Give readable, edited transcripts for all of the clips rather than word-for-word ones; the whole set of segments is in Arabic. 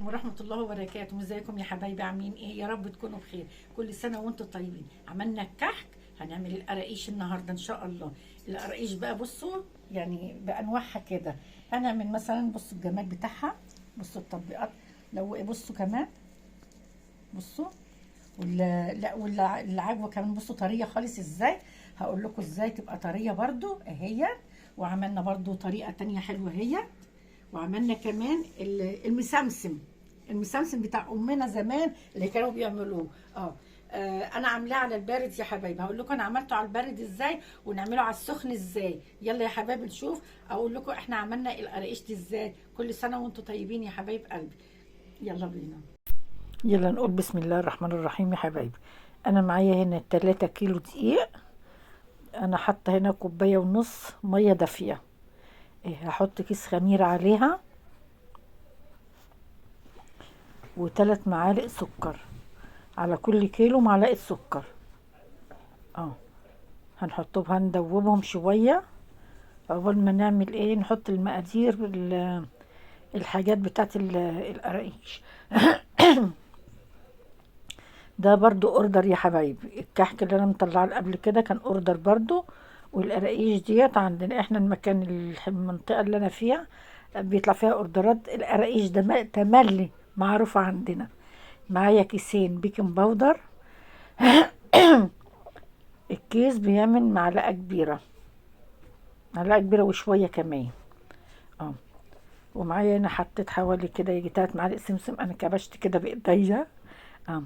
ورحمة الله وبركاته. ازيكم يا حبايبي؟ عاملين ايه؟ يا رب تكونوا بخير. كل سنة وانتم طيبين. عملنا الكحك، هنعمل القراقيش النهاردة ان شاء الله. القراقيش بقى بصوا يعني بانواعها كده. هنعمل مثلا بصوا الجمال بتاعها، بصوا التطبيقات، لو بصوا كمان، بصوا لا والعجوة كمان بصوا طرية خالص ازاي. هقول لكم ازاي تبقى طرية برضو اهي. وعملنا برضو طريقة تانية حلوة اهي. وعملنا كمان المسمسم بتاع امنا زمان اللي كانوا بيعملوه. انا عاملاه على البارد يا حبايبي. هقول لكم انا عملته على البارد ازاي ونعمله على السخن ازاي. يلا يا حبايبي نشوف. اقول لكم احنا عملنا القراقيش دي ازاي. كل سنه وانتم طيبين يا حبايب قلبي. يلا بينا. يلا نقول بسم الله الرحمن الرحيم يا حبايبي. انا معايا هنا 3 كيلو دقيق. انا حاطه هنا كوبايه ونص ميه دافيه. هحط كيس خميره عليها و3 معالق سكر. على كل كيلو معلقه سكر. هنحطهم، هندوبهم شويه عقبال ما نعمل ايه، نحط المقادير الحاجات بتاعت القراقيش. ده برضو اوردر يا حبايبي. الكحك اللي انا مطلعه قبل كده كان اوردر برضو. والقراقيش ديت عندنا احنا المكان المنطقه اللي انا فيها بيطلع فيها اوردرات القراقيش ده تملي معروفه عندنا. معايا كيسين بيكنج باودر. الكيس بيعمل معلقه كبيره، معلقه كبيره وشويه كمان. اه ومعايا انا حطيت حوالي كده يجي 3 معالق سمسم. انا كبشت كده بايديا. اه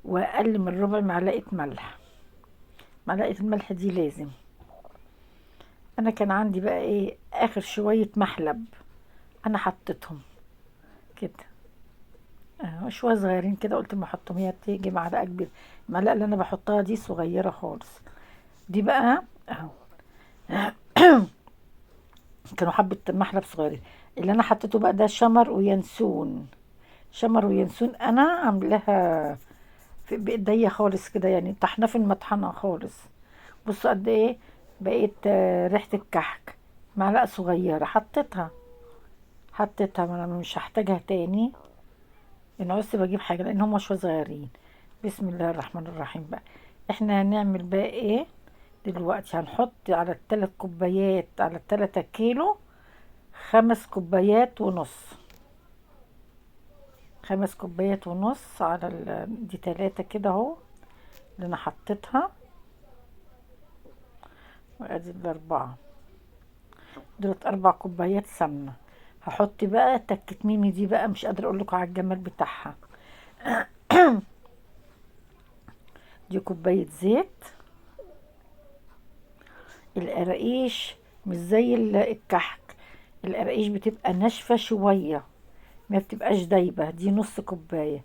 واقل من ربع معلقه ملح. معلقه الملح دي لازم. انا كان عندي بقى ايه اخر شويه محلب، انا حطيتهم كده. شويه صغيرين كده، قلت ما احطهم هي تيجي معلقه كبيره. المعلقه اللي انا بحطها دي صغيره خالص. دي بقى اهو. كانوا حبه محلب صغيرين. اللي انا حطيته بقى ده شمر وينسون. شمر وينسون انا عاملاها بايديا خالص كده، يعني طحناه في المطحنه خالص. بصوا قد ايه بقيت ريحه الكحك. معلقه صغيره حطيتها ما انا مش هحتاجها تاني. يعني عوزت بجيب حاجه لان هم شويه صغيرين. بسم الله الرحمن الرحيم بقى. احنا هنعمل بقى ايه دلوقتي؟ هنحط على الثلاث كوبايات، على الثلاثة كيلو 5 كوبايات ونص. 5 كوبايات ونص على دي 3 كده اهو اللي انا حطيتها. وادي ال4 دولت 4 كوبايات سمنه. هحط بقى تكة ميمي دي بقى مش قادره اقول لكم على الجمال بتاعها. دي كوبايه زيت. القراقيش مش زي الكحك. القراقيش بتبقى ناشفه شويه، ما بتبقاش دايبه. دي نص كوبايه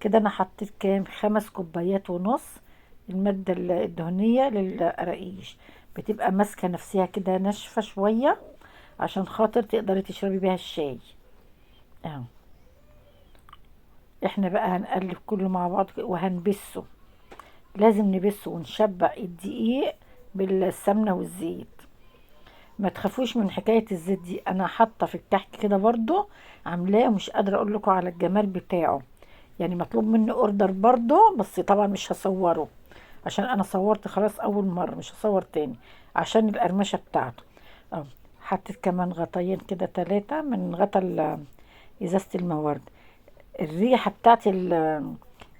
كده. انا حطيت كام؟ 5 كوبايات ونص. الماده الدهنيه للقراقيش بتبقى ماسكه نفسها كده ناشفه شويه، عشان خاطر تقدري تشربي بيها الشاي. اهو. احنا بقى هنقلب كله مع بعض وهنبسه. لازم نبسه ونشبع الدقيق بالسمنه والزيت. ما تخافوش من حكايه الزيت دي، انا حاطه في الكحك كده برضو عاملاه، مش قادره اقول لكم على الجمال بتاعه. يعني مطلوب مني اوردر برضو، بس طبعا مش هصوره عشان انا صورت خلاص اول مره، مش هصور تاني عشان القرمشه بتاعته. اه حطيت كمان غطيين كده 3 من غطا ازازه المورد. الريحه بتاعت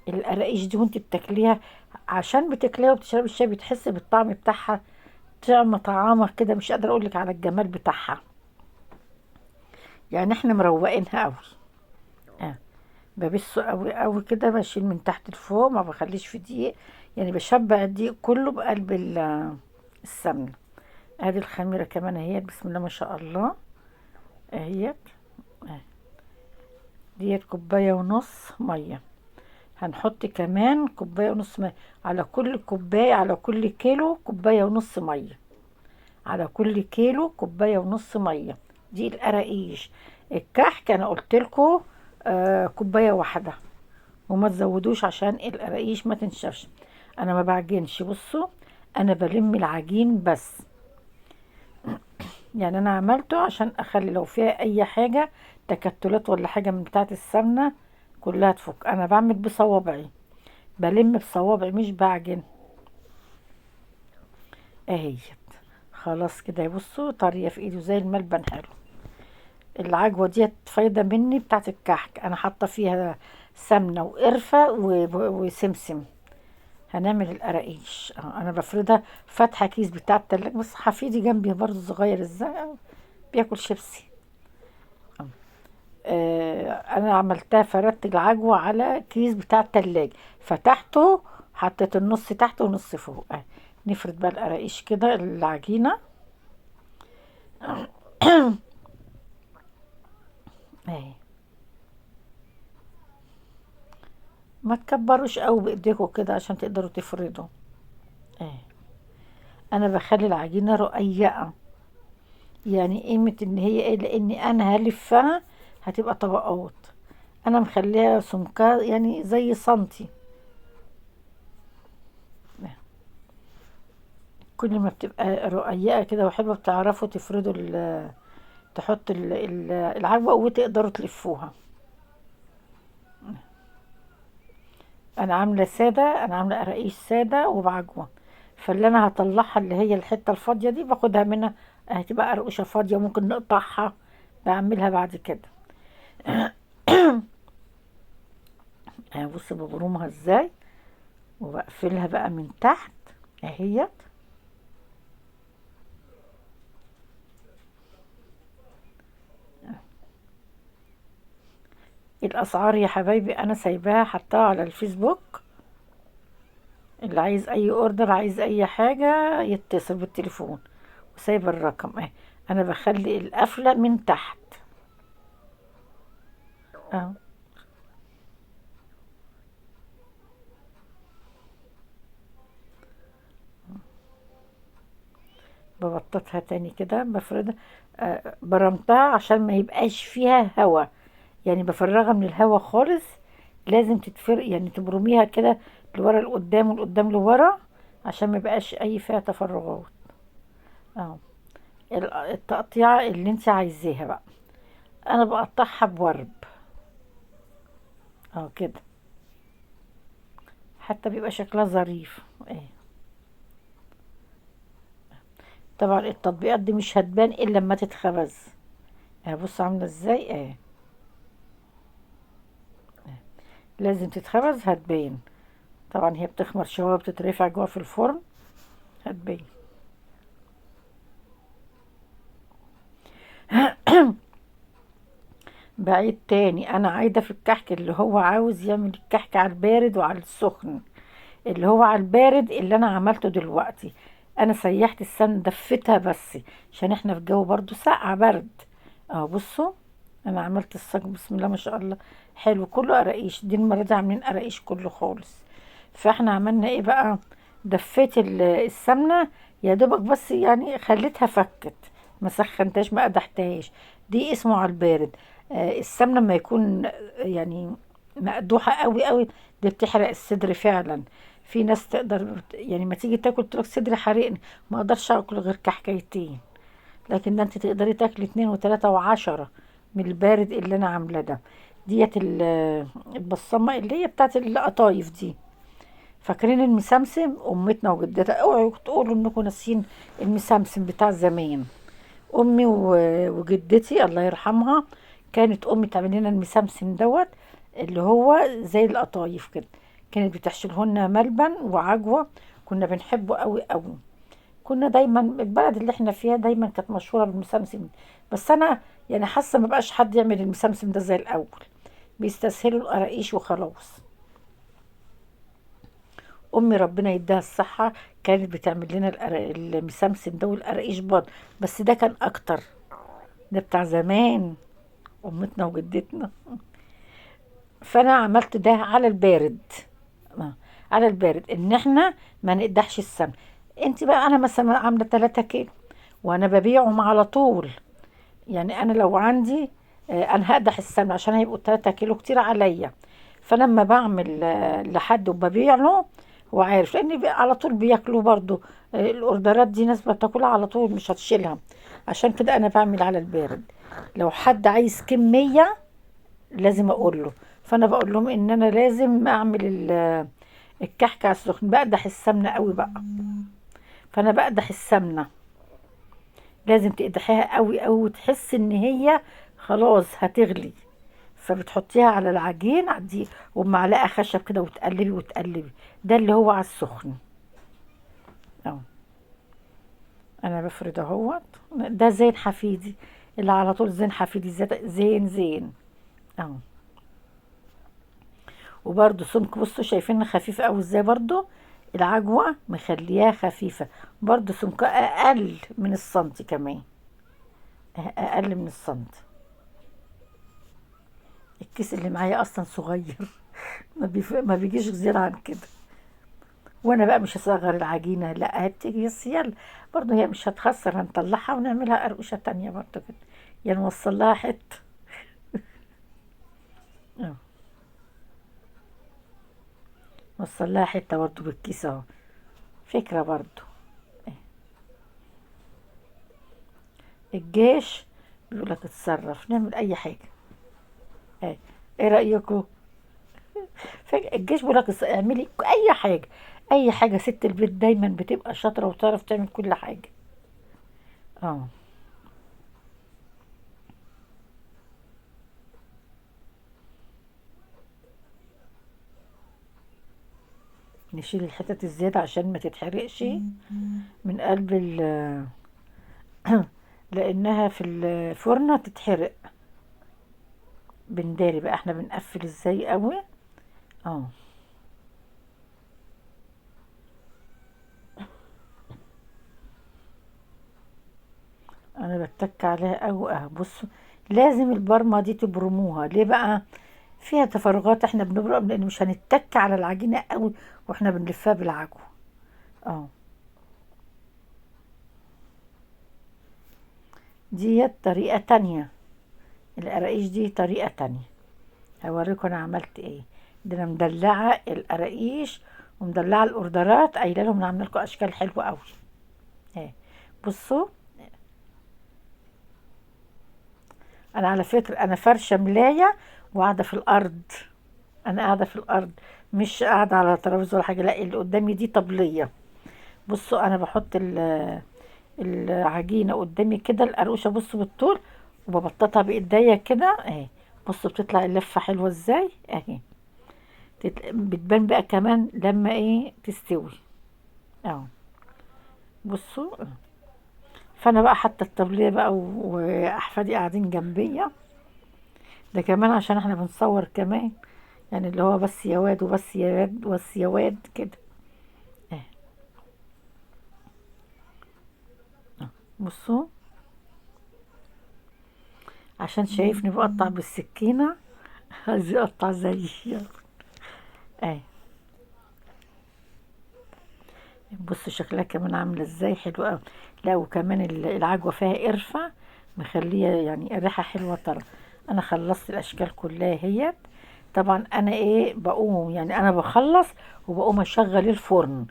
القراقيش دي وانت بتاكليها، عشان بتاكليها وبتشربي الشاي بتحسي بالطعم بتاعها. طعمه كده مش قادره اقولك على الجمال بتاعها. يعني احنا مروقينها قوي. اه ببسه قوي قوي كده، بشيل من تحت لفوق، ما بخليش في دقيق. يعني بشبع الدقيق كله بقلب السمنه. ادي الخميره كمان اهي، بسم الله ما شاء الله اهيت. ديت كوبايه ونص ميه. هنحط كمان كوبايه ونص ميه على كل كوبايه. على كل كيلو كوبايه ونص ميه. على كل كيلو كوبايه ونص ميه. دي القراقيش. الكحك انا قلت لكم كوبايه واحده، وما تزودوش عشان القراقيش ما تنشفش. انا ما بعجنش، بصوا انا بلم العجين بس. يعني انا عملته عشان اخلي لو فيها اي حاجه تكتلات ولا حاجة من بتاعة السمنة كلها تفك. انا بعمل بصوابعي، بلم بصوابعي مش بعجن. اهي خلاص كده، بصوا طريه في ايده زي الملبن، حلو. العجوه ديت فايده مني بتاعه الكحك، انا حاطه فيها سمنه وقرفه وسمسم. هنعمل القراقيش. انا بفردها فاتحه كيس بتاع التلاجة، بس حفيدي جنبي برضه صغير ازاي بياكل شيبسي. انا عملتها، فردت العجوه على كيس بتاع التلاجة، فتحته، حطيت النص تحت ونص فوق. نفرد بقى القراقيش كده العجينه. اهي، ما تكبروش قوي بايديكوا كده عشان تقدروا تفردوا. اهي، انا بخلي العجينه رقيقه، يعني قيمه ان هي ايه، لاني انا هلفها هتبقى طبقات، انا مخليها سمكها يعني زي سنتي. كل ما بتبقى رقيقه كده وحلوه بتعرفوا تفردوا تحط العجوه وتقدروا تلفوها. انا عامله ساده، انا عامله قراقيش ساده وبعجوه، فاللي انا هطلعها اللي هي الحته الفاضيه دي باخدها منها، هتبقى قرقوشه فاضيه ممكن نقطعها، بعملها بعد كده. بص ببرمها ازاي، وبقفلها بقى من تحت اهيت. الاسعار يا حبايبي انا سايباها حطاها على الفيسبوك، اللي عايز اي اوردر، عايز اي حاجه يتصل بالتليفون، وسايبه الرقم اهي. انا بخلي القفله من تحت. اه، ببططها تاني كده بفردها. برمتها عشان ما يبقاش فيها هوا، يعني بفرغها من الهوا خالص. لازم تتفرق يعني تبرميها كده لورا لقدام والقدام لورا، عشان ما يبقاش اي فيها تفرغات. اه، التقطيعة اللي انت عايزاها بقى، انا بقطعها بورب. اه كده، حتى بيبقى شكلها ظريف. ايه، طبعا التطبيقات دي مش هتبان الا لما تتخبز. بص عامله ازاي. لازم تتخبز هتبين. طبعا هي بتخمر شويه بتترفع جوه في الفرن، هتبين. بعيد تاني، انا عايده في الكحك اللي هو عاوز يعمل الكحك على البارد وعلى السخن. اللي هو على البارد اللي انا عملته دلوقتي، انا سيحت السمنه دفتها بس عشان احنا في جو برضو ساقع برد. بصوا، انا عملت الصاج بسم الله ما شاء الله، حلو كله قراقيش، دي المره دي عاملين قراقيش كله خالص. فاحنا عملنا ايه بقى، دفيت السمنه يا دوبك، بس يعني خليتها فكت، ما سخنتهاش ما قدحتهاش. دي اسمه على البارد. السمنه ما يكون يعني مقدوحه قوي قوي، دي بتحرق الصدر فعلا. في ناس تقدر يعني ما تيجي تاكل تقول صدري حرقني، ما اقدرش اكل غير كحكايتين، لكن ده انت تقدري تاكلي اتنين وتلاته وعشرة من البارد اللي انا عاملاه ده. ديت البصمه اللي هي بتاعت القطايف دي. فاكرين المسمسم امتنا وجدتها؟ اوعوا تقولوا انكم ناسيين المسمسم بتاع زمان. امي وجدتي الله يرحمها، كانت امي تعمل لنا المسمسم دوت، اللي هو زي القطايف كده، كانت بتحشيلهن ملبن وعجوه، كنا بنحبه قوي قوي. كنا دايما البلد اللي احنا فيها دايما كانت مشهوره بالمسمسم. بس انا يعني حاسه ما بقاش حد يعمل المسمسم ده زي الاول، بيستسهلوا القراقيش وخلاص. امي ربنا يديها الصحه كانت بتعمل لنا المسمسم ده والقراقيش برضه، بس ده كان اكتر، ده بتاع زمان، امتنا وجدتنا. فانا عملت ده على البارد. على البارد ان احنا ما نقدحش السمن. انت بقى، انا مثلا عامله 3 كيلو وانا ببيعهم على طول، يعني انا لو عندي انا هقدح السمن عشان هيبقوا 3 كيلو كتير عليا. فلما بعمل لحد وببيع له، هو عارف، لان على طول بياكلوا برضو. الاوردرات دي ناس بتاكلها على طول مش هتشيلها. عشان كده انا بعمل على البارد. لو حد عايز كمية لازم اقول له. فانا بقول لهم ان انا لازم اعمل الكحك على السخن. بقدح السمنة قوي بقى. فانا بقدح السمنة، لازم تقدحيها قوي قوي وتحس ان هي خلاص هتغلي. فبتحطيها على العجين عدي وبمعلقه خشب كده وتقلبي وتقلبي. ده اللي هو على السخن. اهو انا بفرد اهوت. ده زين حفيدي اللي على طول، زين حفيدي زين زين. اهو. وبرده سمك، بصوا شايفين خفيف قوي ازاي برده. العجوه مخلياها خفيفه. برده سمكها اقل من السنتي كمان، اقل من السنتي. الكيس اللي معايا اصلا صغير ما بيجيش زيادة عن كده. وانا بقى مش هصغر العجينة، لا هتيجي بس يلا. برضه هي مش هتخسر، هنطلعها ونعملها قرقشة تانية برضه كده. يعني نوصل لها حتة. اه، نوصل لها حتة برضه بالكيس اهو. فكرة برضه. الجيش بيقول لك اتصرف نعمل اي حاجة. ايه، ايه رأيكم؟ الجيش بيقول لك اعملي اي حاجة. اي حاجة، ست البيت دايما بتبقى شاطرة وتعرف تعمل كل حاجة. اه. نشيل الحتت الزيادة عشان ما تتحرقش من قلب لانها في الفرن تتحرق. بنداري بقى احنا بنقفل ازاي قوي. اه. انا بتك عليها قوي اهو. بصوا، لازم البرمة دي تبرموها. ليه بقى؟ فيها تفرغات، احنا بنبرم لان مش هنتك على العجينة قوي واحنا بنلفها بالعجوة. اه. ديت طريقة تانية. القراقيش دي طريقة تانية. هوريكم انا عملت ايه. ده انا مدلعة القراقيش ومدلعة الاوردرات، قايله لهم انا عامله لكم اشكال حلوة قوي. اهي. بصوا، انا على فكرة انا فرشة ملاية وقاعدة في الارض. انا قاعدة في الارض، مش قاعدة على ترابيزة ولا حاجة. لا، اللي قدامي دي طبلية. بصوا انا بحط العجينة قدامي كده، القرقوشة بصوا بالطول، وببططها بايديا كده اهي. بصوا بتطلع اللفة حلوة ازاي اهي. بتبان بقى كمان لما ايه تستوي. اهو. بصوا. فانا بقى حاطه الطبليه بقى واحفادي قاعدين جنبيا. ده كمان عشان احنا بنصور كمان، يعني اللي هو بس يا واد وبس يا واد بس يا واد كده. اه. اه. بصوا، عشان شايفني بقطع بالسكينه عايز يقطع زيي. اه. بصوا شكلها كمان عامله ازاي حلوه قوي. لا وكمان العجوه فيها قرفه، مخليه يعني الريحه حلوه طرى. انا خلصت الاشكال كلها هي. طبعا انا ايه بقوم، يعني انا بخلص وبقوم اشغل الفرن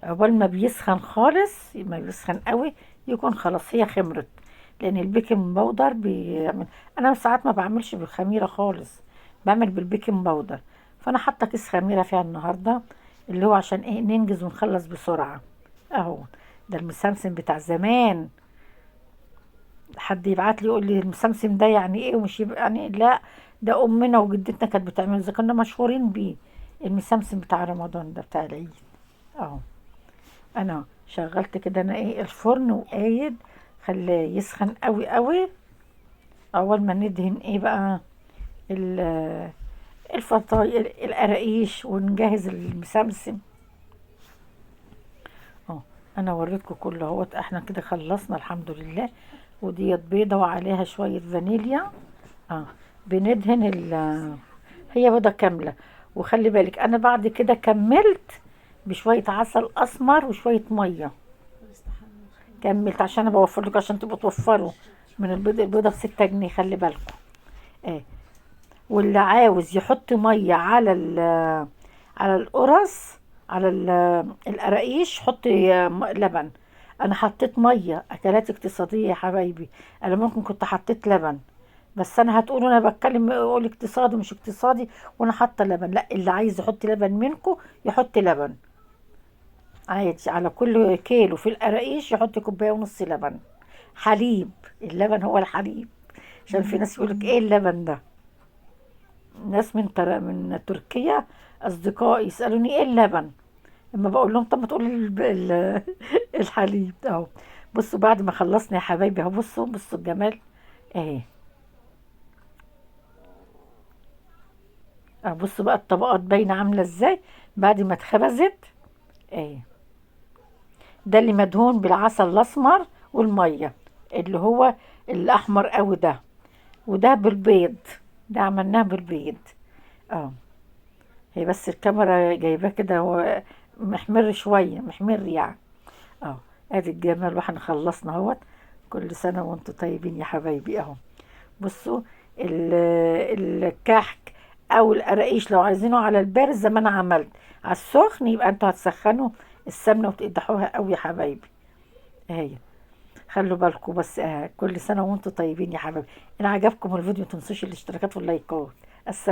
عقبال ما بيسخن خالص، ما بيسخن قوي يكون خلاص هي خمرت. لان البيكنج باودر بيعمل. انا ساعات ما بعملش بالخميره خالص، بعمل بالبيكنج باودر. فانا حاطه كيس خميره فيها النهارده، اللي هو عشان ايه ننجز ونخلص بسرعه. اهو. ده المسمسم بتاع زمان. حد يبعت لي يقول لي المسمسم ده يعني ايه ومش يبقى يعني إيه؟ لا، ده امنا وجدتنا كانت بتعمل، اذا كنا مشهورين بيه. المسمسم بتاع رمضان ده بتاع العيد. اهو. انا شغلت كده انا ايه الفرن وقايد، خلاه يسخن قوي قوي. اول ما ندهن ايه بقى الفطاير القراقيش ونجهز المسمسم. اه. انا وريتكم كله اهوت، احنا كده خلصنا الحمد لله. وديت بيضه وعليها شويه فانيليا. اه. بندهن هي بيضه كامله. وخلي بالك انا بعد كده كملت بشويه عسل اسمر وشويه ميه. كملت عشان انا بوفر لكم عشان تبقوا توفروا من البيضه ب6 جنيه، خلي بالكم. اه. واللي عاوز يحط ميه على على القرص على القراقيش حطي لبن. انا حطيت ميه، اكلات اقتصاديه يا حبايبي. انا ممكن كنت حطيت لبن، بس انا هتقولوا انا بتكلم اقول اقتصادي مش اقتصادي وانا حاطه لبن. لا، اللي عايز يحط لبن منكم يحط لبن عادي. على كل كيلو في القراقيش يحط كوبايه ونص لبن. حليب، اللبن هو الحليب. عشان في ناس يقولك ايه اللبن ده. ناس من تركيا اصدقائي يسالوني ايه اللبن، اما بقول لهم طب ما تقول الحليب اهو. بصوا بعد ما خلصنا يا حبايبي اهو، بصوا الجمال اهي. اهو بصوا بقى الطبقات باينه عامله ازاي بعد ما اتخبزت اهي. ده اللي مدهون بالعسل الاسمر والميه، اللي هو الاحمر قوي ده. وده بالبيض، ده عملناه بالبيض. اه، هي بس الكاميرا جايباه كده هو محمر شويه، محمر يعني. اه، ادي الجمال واحنا خلصنا اهوت. كل سنه وانتم طيبين يا حبايبي اهو. بصوا الكحك او القراقيش لو عايزينه على البارد زي ما انا عملت. على السخن يبقى انتوا هتسخنوا السمنه وتقدحوها قوي يا حبايبي اهي. خلوا بالكم بس كل سنه وانتم طيبين يا حبايبي. ان عجبكم الفيديو متنسوش الاشتراكات واللايكات. السلام.